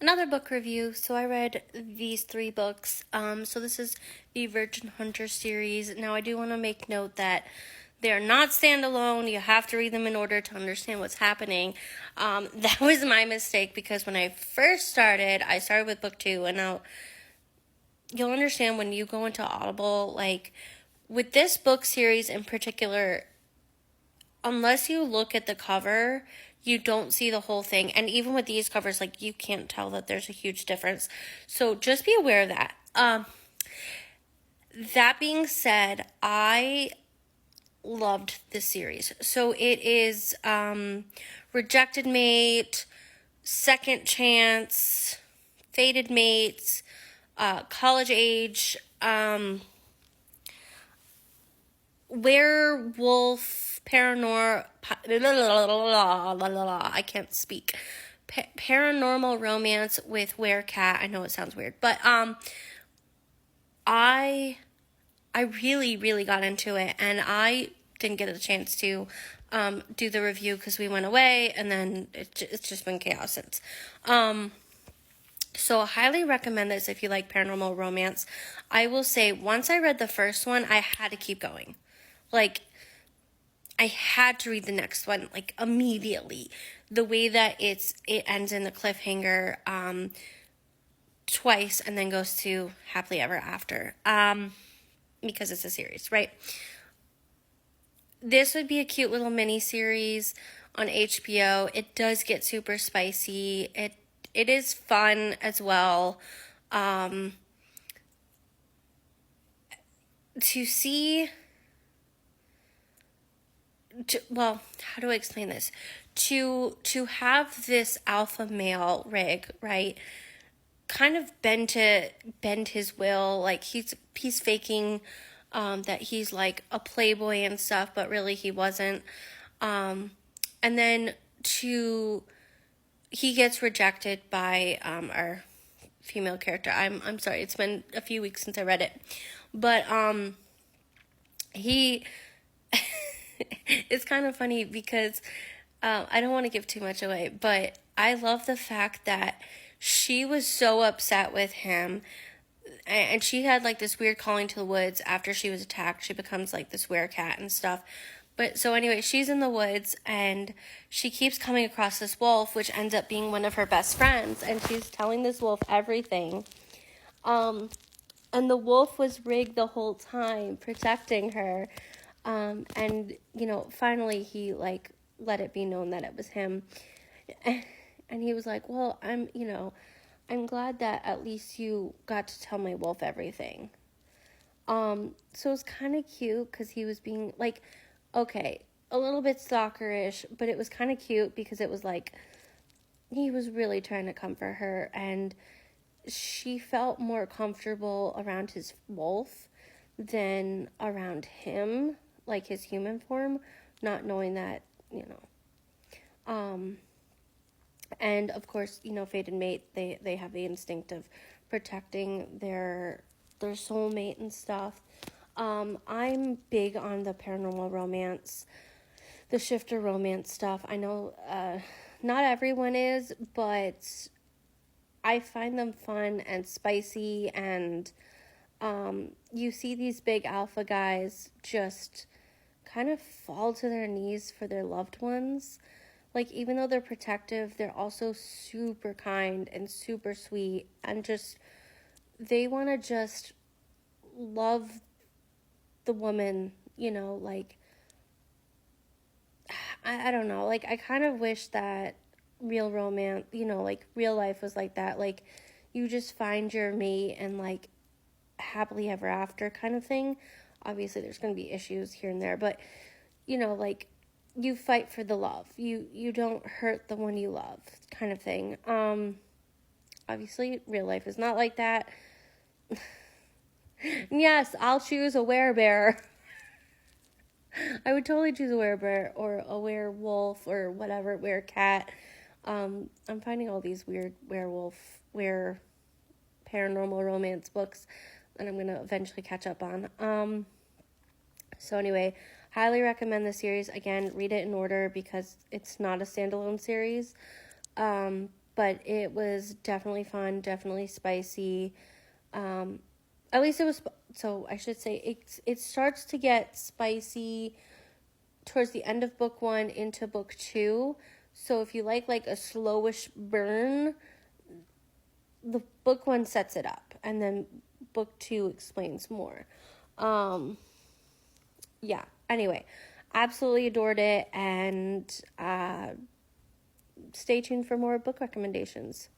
another book review. So I read these 3 books. So this is the Virgin Hunter series. Now I do want to make note that they're not standalone. You have to read them in order to understand what's happening. That was my mistake because when I first started, I started with book 2, and now you'll understand when you go into Audible, like with this book series in particular, unless you look at the cover, you don't see the whole thing. And even with these covers, like, you can't tell that there's a huge difference. So just be aware of that. That being said, I loved this series. So it is Rejected Mate, Second Chance, Fated Mates, College Age, Werewolf, I can't speak. Paranormal Romance with Werecat. I know it sounds weird, but I really, really got into it, and I didn't get a chance to do the review because we went away, and then it's just been chaos since. So I highly recommend this if you like paranormal romance. I will say, once I read the first one, I had to keep going. Like, I had to read the next one, like, immediately. The way that it ends in the cliffhanger twice and then goes to Happily Ever After. Because it's a series, right? This would be a cute little mini-series on HBO. It does get super spicy. It is fun as well. To see... well, how do I explain this? To have this alpha male Rig, right, kind of bend his will, like he's faking that he's like a playboy and stuff, but really he wasn't. And then he gets rejected by our female character. I'm sorry, it's been a few weeks since I read it, but he. It's kind of funny because I don't want to give too much away, but I love the fact that she was so upset with him, and she had like this weird calling to the woods after she was attacked. She becomes like this werecat and stuff. But so anyway, she's in the woods and she keeps coming across this wolf, which ends up being one of her best friends, and she's telling this wolf everything. And the wolf was Rig the whole time, protecting her. And, finally he, like, let it be known that it was him. And he was like, well, I'm glad that at least you got to tell my wolf everything. So it was kind of cute because he was being, like, okay, a little bit stalkerish, but it was kind of cute because it was, like, he was really trying to comfort her, and she felt more comfortable around his wolf than around him, like his human form, not knowing that, and of course, Fated Mate, they have the instinct of protecting their soulmate and stuff. I'm big on the paranormal romance, the shifter romance stuff. I know not everyone is, but I find them fun and spicy, and you see these big alpha guys just kind of fall to their knees for their loved ones. Like, even though they're protective, they're also super kind and super sweet, and they want to just love the woman, like, I don't know, like, I kind of wish that real romance, like, real life was like that. Like, you just find your mate and, like, happily ever after kind of thing. Obviously there's going to be issues here and there, but like, you fight for the love, you don't hurt the one you love, kind of thing. Obviously real life is not like that. Yes, I'll choose a werebear. I would totally choose a werebear or a werewolf or whatever, werecat. I'm finding all these weird paranormal romance books that I'm going to eventually catch up on. So anyway, highly recommend this series. Again, read it in order because it's not a standalone series. but it was definitely fun, definitely spicy. At least it was, so I should say it starts to get spicy towards the end of book 1 into book 2. So if you like a slowish burn, the book 1 sets it up, and then book 2 explains more. Yeah, anyway, absolutely adored it, and stay tuned for more book recommendations.